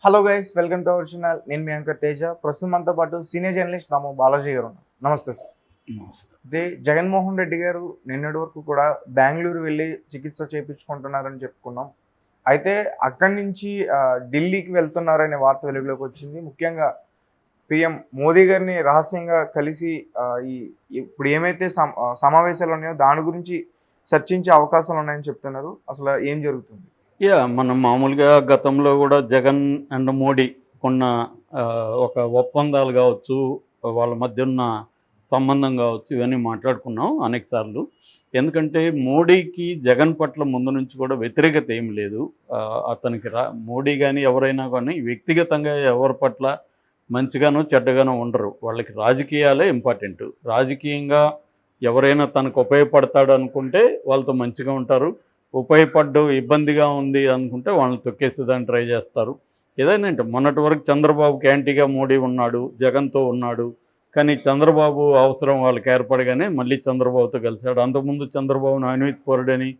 Hello guys, welcome to our channel. నేను మీ anchor Teja. ప్రస్తుతం మనతో పాటు సీనియర్ జర్నలిస్ట్ రాము బాలాజీ గారు ఉన్నారు. నమస్తే సార్. అదే జగన్మోహన్ రెడ్డి గారు నిన్నటి వరకు కూడా బెంగళూరు వెళ్ళి చికిత్స చేయించుకుంటున్నారని చెప్పుకున్నాం. అయితే అక్కడి నుంచి ఢిల్లీకి వెళ్తున్నారనే వార్త వెలుగులోకి వచ్చింది. ముఖ్యంగా పిఎం మోదీ గారిని రహస్యంగా కలిసి ఇప్పుడు ఏమైతే సమావేశాలు ఉన్నాయో దాని గురించి చర్చించే అవకాశాలు ఉన్నాయని చెప్తున్నారు. అసలు ఏం జరుగుతుంది? మనం మామూలుగా గతంలో కూడా జగన్ అండ్ మోడీ కొన్న ఒక ఒప్పందాలు కావచ్చు, వాళ్ళ మధ్య ఉన్న సంబంధం కావచ్చు, ఇవన్నీ మాట్లాడుకున్నాం అనేక సార్లు. ఎందుకంటే మోడీకి జగన్ పట్ల ముందు నుంచి కూడా వ్యతిరేకత ఏం లేదు. అతనికి మోడీ కానీ ఎవరైనా కానీ వ్యక్తిగతంగా ఎవరి పట్ల మంచిగానో చెడ్డగానో ఉండరు. వాళ్ళకి రాజకీయాలే ఇంపార్టెంట్. రాజకీయంగా ఎవరైనా తనకు ఉపయోగపడతాడు అనుకుంటే వాళ్ళతో మంచిగా ఉంటారు. ఉపయోగపడ్డు ఇబ్బందిగా ఉంది అనుకుంటే వాళ్ళని తొక్కేసేదాన్ని ట్రై చేస్తారు. ఏదైనా అంటే మొన్నటి వరకు చంద్రబాబుకి యాంటీగా మోడీ ఉన్నాడు, జగన్తో ఉన్నాడు. కానీ చంద్రబాబు అవసరం వాళ్ళకి ఏర్పడగానే మళ్ళీ చంద్రబాబుతో కలిశాడు. అంతకుముందు చంద్రబాబును అవినీతి పరుడని,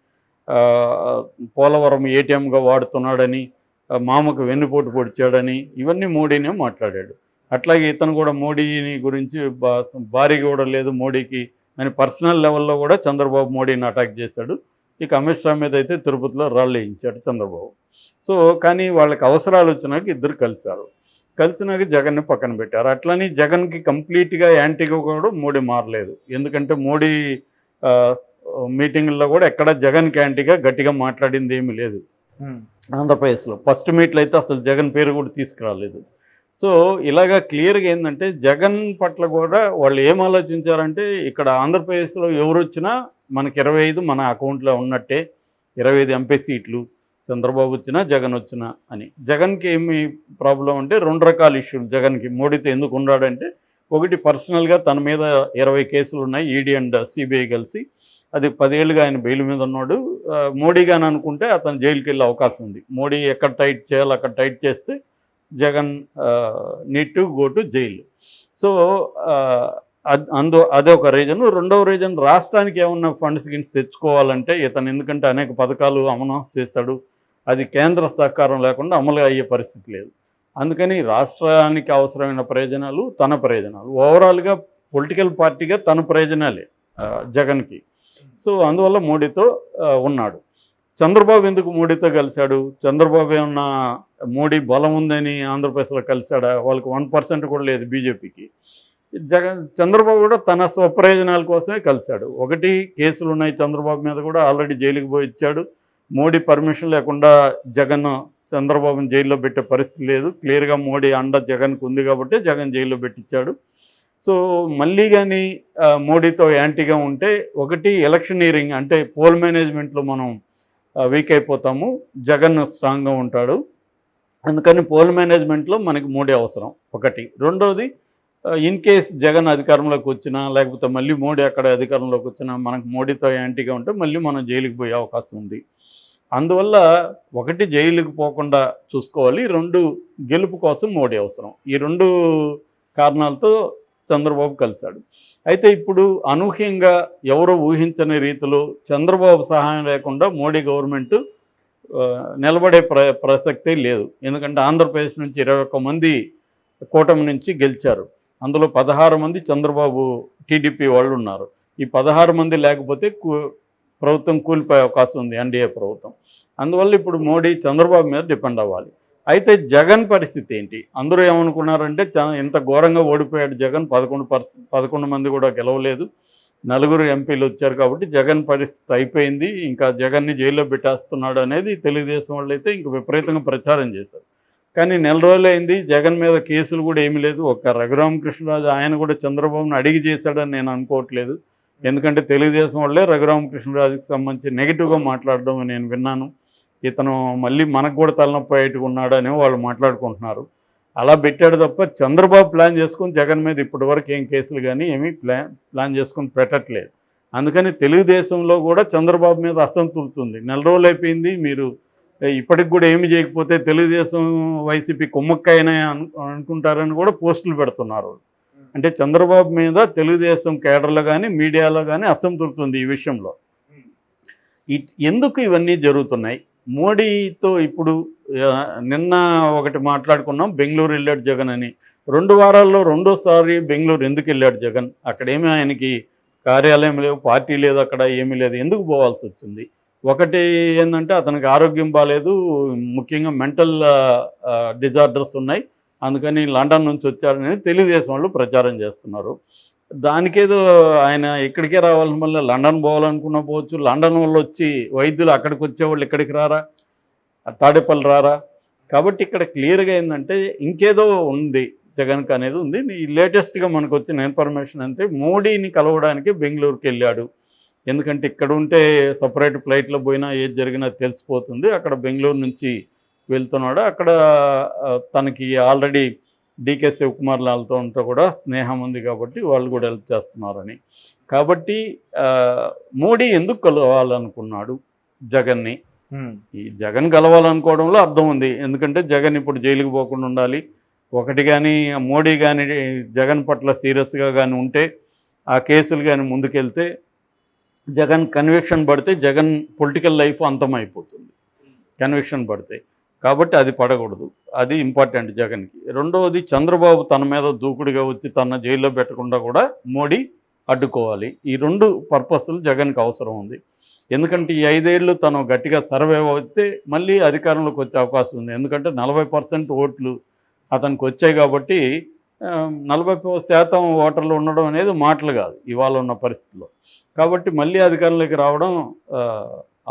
పోలవరం ఏటీఎంగా వాడుతున్నాడని, మామకు వెన్నుపోటు పొడిచాడని ఇవన్నీ మోడీనే మాట్లాడాడు. అట్లాగే ఇతను కూడా మోడీని గురించి భారీ కూడా లేదు మోడీకి అని పర్సనల్ లెవెల్లో కూడా చంద్రబాబు మోడీని అటాక్ చేశాడు. ఇక అమిత్ షా మీద అయితే తిరుపతిలో రాళ్ళు వేయించాడు చంద్రబాబు. సో కానీ వాళ్ళకి అవసరాలు వచ్చినాక ఇద్దరు కలిశారు. కలిసినాక జగన్ని పక్కన పెట్టారు. అట్లని జగన్కి కంప్లీట్గా యాంటీగా కూడా మోడీ మారలేదు. ఎందుకంటే మోడీ మీటింగుల్లో కూడా ఎక్కడ జగన్కి యాంటీగా గట్టిగా మాట్లాడింది ఏమీ లేదు. ఆంధ్రప్రదేశ్లో ఫస్ట్ మీట్లో అయితే అసలు జగన్ పేరు కూడా తీసుకురాలేదు. సో ఇలాగా క్లియర్గా ఏంటంటే జగన్ పట్ల కూడా వాళ్ళు ఏం ఆలోచించారంటే ఇక్కడ ఆంధ్రప్రదేశ్లో ఎవరు వచ్చినా మనకి 25 మన అకౌంట్లో ఉన్నట్టే, 25 ఎంపీ సీట్లు చంద్రబాబు వచ్చినా జగన్ వచ్చినా అని. జగన్కి ఏమి ప్రాబ్లం అంటే 2 రకాల ఇష్యూలు జగన్కి మోడీతో ఎందుకు ఉన్నాడంటే, ఒకటి పర్సనల్గా తన మీద 20 కేసులు ఉన్నాయి ఈడీ అండ్ సిబిఐ కలిసి. అది 10 ఏళ్ళుగా ఆయన బెయిల్ మీద ఉన్నాడు. మోడీగాని అనుకుంటే అతను జైలుకి వెళ్ళే అవకాశం ఉంది. మోడీ ఎక్కడ టైట్ చేయాలో అక్కడ టైట్ చేస్తే Jagan need to go to jail. So అదే ఒక రీజన్. రెండవ రీజన్ రాష్ట్రానికి ఏమన్నా ఫండ్స్ గిన్స్ తెచ్చుకోవాలంటే ఇతను ఎందుకంటే అనేక పథకాలు అమలు చేశాడు, అది కేంద్ర సహకారం లేకుండా అమలు అయ్యే పరిస్థితి లేదు. అందుకని రాష్ట్రానికి అవసరమైన ప్రయోజనాలు తన ప్రయోజనాలు, ఓవరాల్గా పొలిటికల్ పార్టీగా తన ప్రయోజనాలే జగన్కి. సో అందువల్ల మోడీతో ఉన్నాడు. చంద్రబాబు ఎందుకు మోడీతో కలిశాడు? చంద్రబాబు ఏమన్నా మోడీ బలం ఉందని ఆంధ్రప్రదేశ్లో కలిశాడా? వాళ్ళకి 1% కూడా లేదు బీజేపీకి. చంద్రబాబు కూడా తన స్వప్రయోజనాల కోసమే కలిశాడు. ఒకటి, కేసులు ఉన్నాయి చంద్రబాబు మీద కూడా, ఆల్రెడీ జైలుకి పోయి ఇచ్చాడు. మోడీ పర్మిషన్ లేకుండా జగన్ చంద్రబాబుని జైల్లో పెట్టే పరిస్థితి లేదు. క్లియర్గా మోడీ అండ జగన్కు ఉంది కాబట్టి జగన్ జైల్లో పెట్టించాడు. సో మళ్ళీ కానీ మోడీతో యాంటీగా ఉంటే, ఒకటి ఎలక్షనీరింగ్ అంటే పోల్ మేనేజ్మెంట్లో మనం వీక్ అయిపోతాము, జగన్ స్ట్రాంగ్గా ఉంటాడు. అందుకని పోల్ మేనేజ్మెంట్లో మనకి మోడీ అవసరం ఒకటి. రెండోది, ఇన్ కేస్ జగన్ అధికారంలోకి వచ్చినా లేకపోతే మళ్ళీ మోడీ అక్కడ అధికారంలోకి వచ్చినా మనకు మోడీతో యాంటీగా ఉంటే మళ్ళీ మనం జైలుకి పోయే అవకాశం ఉంది. అందువల్ల ఒకటి జైలుకి పోకుండా చూసుకోవాలి, 2 గెలుపు కోసం మోడీ అవసరం. ఈ 2 కారణాలతో చంద్రబాబు కలిశాడు. అయితే ఇప్పుడు అనూహ్యంగా ఎవరో ఊహించని రీతిలో చంద్రబాబు సహాయం లేకుండా మోడీ గవర్నమెంట్ నిలబడే ప్రసక్తే లేదు. ఎందుకంటే ఆంధ్రప్రదేశ్ నుంచి 21 మంది కూటమి నుంచి గెలిచారు. అందులో 16 మంది చంద్రబాబు టీడీపీ వాళ్ళు ఉన్నారు. ఈ 16 మంది లేకపోతే ప్రభుత్వం కూలిపోయే అవకాశం ఉంది, ఎన్డీఏ ప్రభుత్వం. అందువల్ల ఇప్పుడు మోడీ చంద్రబాబు మీద డిపెండ్ అవ్వాలి. అయితే జగన్ పరిస్థితి ఏంటి? అందరూ ఏమనుకున్నారంటే ఇంత ఘోరంగా ఓడిపోయాడు జగన్, 11 మంది కూడా గెలవలేదు, 4 ఎంపీలు వచ్చారు కాబట్టి జగన్ పరిస్థితి అయిపోయింది, ఇంకా జగన్ని జైల్లో పెట్టేస్తున్నాడు అనేది తెలుగుదేశం వాళ్ళు అయితే ఇంక విపరీతంగా ప్రచారం చేశారు. కానీ నెల రోజులైంది, జగన్ మీద కేసులు కూడా ఏమీ లేదు. ఒక రఘురామకృష్ణరాజు ఆయన కూడా చంద్రబాబును అడిగి చేశాడని నేను అనుకోవట్లేదు. ఎందుకంటే తెలుగుదేశం వాళ్ళే రఘురామకృష్ణరాజుకి సంబంధించి నెగిటివ్గా మాట్లాడడం నేను విన్నాను. ఇతను మళ్ళీ మనకు కూడా తలనొప్పి అయ్యేట్టుగా ఉన్నాడని వాళ్ళు మాట్లాడుకుంటున్నారు. అలా పెట్టాడు తప్ప చంద్రబాబు ప్లాన్ చేసుకుని జగన్ మీద ఇప్పటివరకు ఏం కేసులు కానీ ఏమీ ప్లాన్ చేసుకుని పెట్టట్లేదు. అందుకని తెలుగుదేశంలో కూడా చంద్రబాబు మీద అసంతృప్తి ఉంది. నెల రోజులు అయిపోయింది, మీరు ఇప్పటికి కూడా ఏమి చేయకపోతే తెలుగుదేశం వైసీపీ కుమ్మక్కైనా అనుకుంటారని కూడా పోస్టులు పెడుతున్నారు. అంటే చంద్రబాబు మీద తెలుగుదేశం కేడర్లో కానీ మీడియాలో కానీ అసంతృప్తి ఉంది ఈ విషయంలో. ఎందుకు ఇవన్నీ జరుగుతున్నాయి? మోడీతో ఇప్పుడు నిన్న ఒకటి మాట్లాడుకున్నాం, బెంగళూరు వెళ్ళాడు జగన్ అని. 2 వారాల్లో రెండోసారి బెంగళూరు ఎందుకు వెళ్ళాడు జగన్? అక్కడేమీ ఆయనకి కార్యాలయం లేవు, పార్టీ లేదు, అక్కడ ఏమీ లేదు, ఎందుకు పోవాల్సి వచ్చింది? ఒకటి ఏంటంటే అతనికి ఆరోగ్యం బాగాలేదు, ముఖ్యంగా మెంటల్ డిజార్డర్స్ ఉన్నాయి, అందుకని లండన్ నుంచి వచ్చారని తెలుగుదేశం వాళ్ళు ప్రచారం చేస్తున్నారు. దానికేదో ఆయన ఇక్కడికే రావాలని, మళ్ళీ లండన్ పోవాలనుకున్నా పోవచ్చు. లండన్ వాళ్ళు వచ్చి వైద్యులు అక్కడికి వచ్చేవాళ్ళు ఇక్కడికి రారా, తాడేపల్లి రారా? కాబట్టి ఇక్కడ క్లియర్గా ఏంటంటే ఇంకేదో ఉంది జగన్కి అనేది ఉంది. ఈ లేటెస్ట్గా మనకు వచ్చిన ఇన్ఫర్మేషన్ అంటే మోడీని కలవడానికి బెంగళూరుకి వెళ్ళాడు. ఎందుకంటే ఇక్కడ ఉంటే సపరేట్ ఫ్లైట్లో పోయినా ఏది జరిగినా తెలిసిపోతుంది. అక్కడ బెంగళూరు నుంచి వెళ్తున్నాడు. అక్కడ తనకి ఆల్రెడీ డీకే శివకుమార్ లాల్తో ఉంటే కూడా స్నేహం ఉంది కాబట్టి వాళ్ళు కూడా హెల్ప్ చేస్తున్నారని. కాబట్టి మోడీ ఎందుకు కలవాలనుకున్నాడు జగన్ని? ఈ జగన్ కలవాలనుకోవడంలో అర్థం ఉంది. ఎందుకంటే జగన్ ఇప్పుడు జైలుకి పోకుండా ఉండాలి. ఒకటి కానీ మోడీ కానీ జగన్ పట్ల సీరియస్గా కానీ ఉంటే, ఆ కేసులు కానీ ముందుకెళ్తే, జగన్ కన్విక్షన్ పడితే జగన్ పొలిటికల్ లైఫ్ అంతమైపోతుంది కన్విక్షన్ పడితే. కాబట్టి అది పడకూడదు, అది ఇంపార్టెంట్ జగన్కి. రెండవది, చంద్రబాబు తన మీద దూకుడుగా వచ్చి తన జైల్లో పెట్టకుండా కూడా మోడీ అడ్డుకోవాలి. ఈ 2 పర్పస్లు జగన్కి అవసరం ఉంది. ఎందుకంటే ఈ 5 ఏళ్ళు తను గట్టిగా సర్వైవ్ అయితే మళ్ళీ అధికారంలోకి వచ్చే అవకాశం ఉంది. ఎందుకంటే 40% ఓట్లు అతనికి వచ్చాయి కాబట్టి 40% ఓటర్లు ఉండడం అనేది మాటలు కాదు ఇవాళ ఉన్న పరిస్థితిలో. కాబట్టి మళ్ళీ అధికారంలోకి రావడం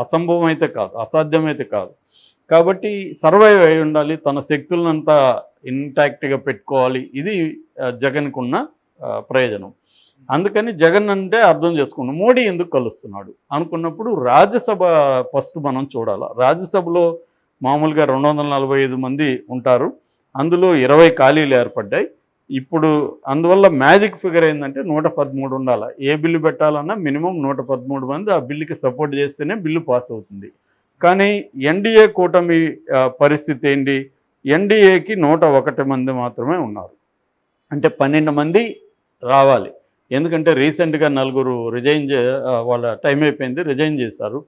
అసంభవం అయితే కాదు, అసాధ్యమైతే కాదు. కాబట్టి సర్వైవ్ అయి ఉండాలి, తన శక్తులనంతా ఇంటాక్ట్గా పెట్టుకోవాలి. ఇది జగన్కు ఉన్న ప్రయోజనం. అందుకని జగన్ అంటే అర్థం చేసుకున్నాం మోడీ ఎందుకు కలుస్తున్నాడు అనుకున్నప్పుడు రాజ్యసభ ఫస్ట్ మనం చూడాలి. రాజ్యసభలో మామూలుగా 245 మంది ఉంటారు, అందులో 20 ఖాళీలు ఏర్పడ్డాయి. ఇప్పుడు అందువల్ల మ్యాజిక్ ఫిగర్ ఏంటంటే 113 ఉండాలి. ఏ బిల్లు పెట్టాలన్నా మినిమం 113 మంది ఆ బిల్లుకి సపోర్ట్ చేస్తేనే బిల్లు పాస్ అవుతుంది. కానీ ఎన్డీఏ కూటమి పరిస్థితి ఏంటి? ఎన్డీఏకి 101 మంది మాత్రమే ఉన్నారు. అంటే 12 మంది రావాలి. ఎందుకంటే రీసెంట్గా 4 వాళ్ళ టైం అయిపోయింది, రిజైన్ చేశారు.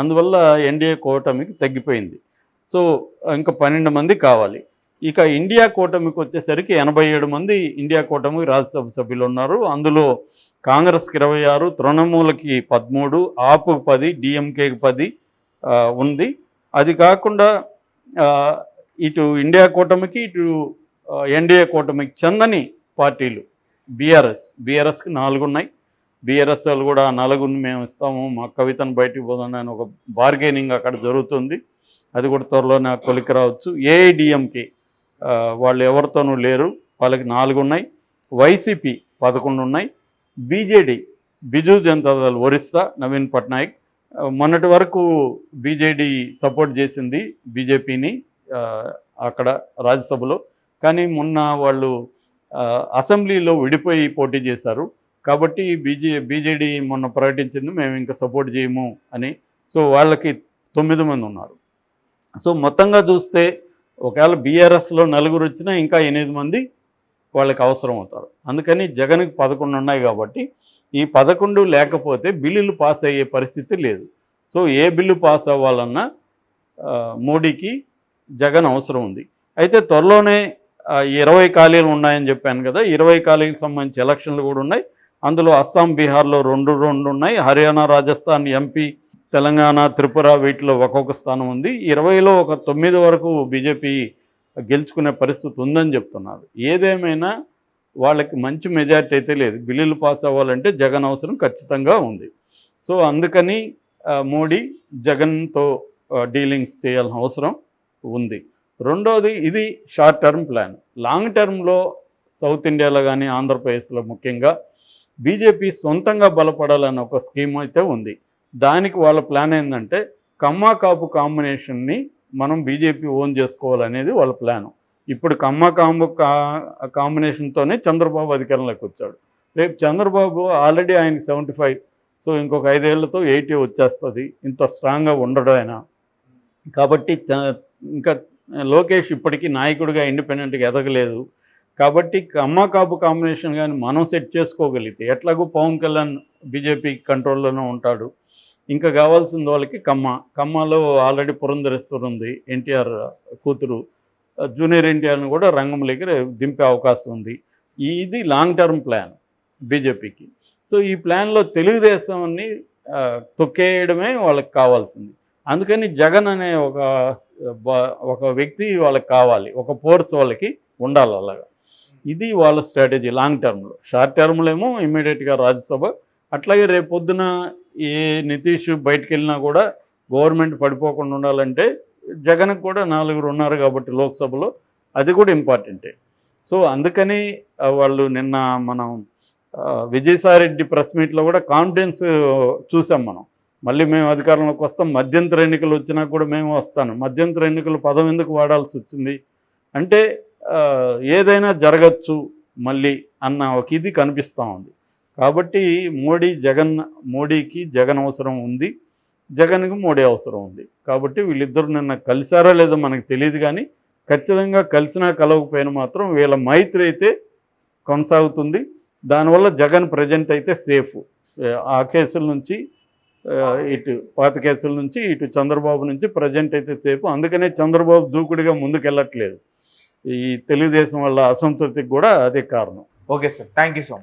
అందువల్ల ఎన్డీఏ కూటమికి తగ్గిపోయింది. సో ఇంకా 12 మంది కావాలి. ఇక ఇండియా కూటమికి వచ్చేసరికి 87 మంది ఇండియా కూటమికి రాజ్యసభ సభ్యులు ఉన్నారు. అందులో కాంగ్రెస్కి 26, తృణమూలకి 13, ఆపుకి 10, డిఎంకేకి 10 ఉంది. అది కాకుండా ఇటు ఇండియా కూటమికి ఇటు ఎన్డీఏ కూటమికి చెందని పార్టీలు బీఆర్ఎస్కి 4 ఉన్నాయి. బీఆర్ఎస్ వాళ్ళు కూడా 4 మేము ఇస్తాము, మా కవితను బయటికి పోదాం అని ఒక బార్గెనింగ్ అక్కడ జరుగుతుంది. అది కూడా త్వరలో నాకు కొలికి రావచ్చు. ఏఐడిఎంకే వాళ్ళు ఎవరితోనూ లేరు, వాళ్ళకి 4 ఉన్నాయి. వైసీపీ 11 ఉన్నాయి. బీజేడీ బిజు జనతాదళ్ ఒరిస్సా నవీన్ పట్నాయక్ మొన్నటి వరకు బీజేడీ సపోర్ట్ చేసింది బీజేపీని అక్కడ రాజ్యసభలో. కానీ మొన్న వాళ్ళు అసెంబ్లీలో విడిపోయి పోటీ చేశారు. కాబట్టి బీజేడీ మొన్న ప్రకటించింది మేము ఇంకా సపోర్ట్ చేయము అని. సో వాళ్ళకి 9 మంది ఉన్నారు. సో మొత్తంగా చూస్తే ఒకవేళ బీఆర్ఎస్లో 4 వచ్చినా ఇంకా 8 మంది వాళ్ళకి అవసరం అవుతారు. అందుకని జగన్కి 11 ఉన్నాయి కాబట్టి ఈ 11 లేకపోతే బిల్లులు పాస్ అయ్యే పరిస్థితి లేదు. సో ఏ బిల్లు పాస్ అవ్వాలన్నా మోడీకి జగన్ అవసరం ఉంది. అయితే త్వరలోనే 20 ఖాళీలు ఉన్నాయని చెప్పాను కదా, 20 ఖాళీలకు సంబంధించి ఎలక్షన్లు కూడా ఉన్నాయి. అందులో అస్సాం, బీహార్లో 2 ఉన్నాయి. హర్యానా, రాజస్థాన్, ఎంపీ, తెలంగాణ, త్రిపుర వీటిలో ఒక్కొక్క స్థానం ఉంది. 20లో ఒక 9 వరకు బీజేపీ గెలుచుకునే పరిస్థితి ఉందని చెప్తున్నారు. ఏదేమైనా వాళ్ళకి మంచి మెజార్టీ అయితే లేదు. బిల్లులు పాస్ అవ్వాలంటే జగన్ అవసరం ఖచ్చితంగా ఉంది. సో అందుకని మోడీ జగన్తో డీలింగ్స్ చేయాల్సిన అవసరం ఉంది. రెండోది, ఇది షార్ట్ టర్మ్ ప్లాన్. లాంగ్ టర్మ్లో సౌత్ ఇండియాలో కానీ ఆంధ్రప్రదేశ్లో ముఖ్యంగా బీజేపీ సొంతంగా బలపడాలన్న ఒక స్కీమ్ అయితే ఉంది. దానికి వాళ్ళ ప్లాన్ ఏంటంటే కమ్మా కాపు కాంబినేషన్ని మనం బీజేపీ ఓన్ చేసుకోవాలనేది వాళ్ళ ప్లాను. ఇప్పుడు కమ్మా కాంబు కాంబినేషన్తోనే చంద్రబాబు అధికారంలోకి వచ్చాడు. రేపు చంద్రబాబు ఆల్రెడీ ఆయనకి 75, సో ఇంకొక 5 ఏళ్లతో 80 వచ్చేస్తుంది. ఇంత స్ట్రాంగ్గా ఉండడు ఆయన. కాబట్టి ఇంకా లోకేష్ ఇప్పటికీ నాయకుడిగా ఇండిపెండెంట్గా ఎదగలేదు. కాబట్టి కమ్మా కాపు కాంబినేషన్ కానీ మనం సెట్ చేసుకోగలిగితే, ఎట్లాగూ పవన్ కళ్యాణ్ బీజేపీ కంట్రోల్లోనే ఉంటాడు. ఇంకా కావాల్సిన వాళ్ళకి ఖమ్మాలో ఆల్రెడీ పురంధరేశ్వరి ఉంది, ఎన్టీఆర్ కూతురు, జూనియర్ ఎన్టీఆర్ని కూడా రంగంలోకి దింపే అవకాశం ఉంది. ఇది లాంగ్ టర్మ్ ప్లాన్ బీజేపీకి. సో ఈ ప్లాన్లో తెలుగుదేశాన్ని తొక్కేయడమే వాళ్ళకి కావాల్సింది. అందుకని జగన్ అనే ఒక వ్యక్తి వాళ్ళకి కావాలి, ఒక ఫోర్స్ వాళ్ళకి ఉండాలి అలాగా. ఇది వాళ్ళ స్ట్రాటజీ లాంగ్ టర్మ్లో. షార్ట్ టర్మ్లో ఏమో ఇమ్మీడియట్గా రాజ్యసభ. అట్లాగే రేపు పొద్దున ఏ నితీష్ బయటకు వెళ్ళినా కూడా గవర్నమెంట్ పడిపోకుండా ఉండాలంటే జగన్కి కూడా 4 ఉన్నారు కాబట్టి లోక్సభలో, అది కూడా ఇంపార్టెంటే. సో అందుకని వాళ్ళు నిన్న మనం విజయసాయిరెడ్డి ప్రెస్ మీట్లో కూడా కాన్ఫిడెన్స్ చూసాం మనం. మళ్ళీ మేము అధికారంలోకి వస్తాం, మధ్యంతర ఎన్నికలు వచ్చినా కూడా మేము వస్తాను. మధ్యంతర ఎన్నికలు పదం ఎందుకు వాడాల్సి వచ్చింది అంటే ఏదైనా జరగచ్చు మళ్ళీ అన్న ఒక ఇది కనిపిస్తూ ఉంది. కాబట్టి మోడీకి జగన్ అవసరం ఉంది, జగన్కి మోడీ అవసరం ఉంది. కాబట్టి వీళ్ళిద్దరు నిన్న కలిసారో లేదో మనకు తెలియదు, కానీ ఖచ్చితంగా కలిసినా కలవకపోయినా మాత్రం వీళ్ళ మైత్రి అయితే కొనసాగుతుంది. దానివల్ల జగన్ ప్రజెంట్ అయితే సేఫ్. ఆ కేసుల నుంచి ఇటు పాత కేసుల నుంచి ఇటు చంద్రబాబు నుంచి ప్రజెంట్ అయితే సేఫ్. అందుకనే చంద్రబాబు దూకుడుగా ముందుకెళ్ళట్లేదు. ఈ తెలుగుదేశం వల్ల అసంతృప్తికి కూడా అదే కారణం. Okay sir, thank you so much.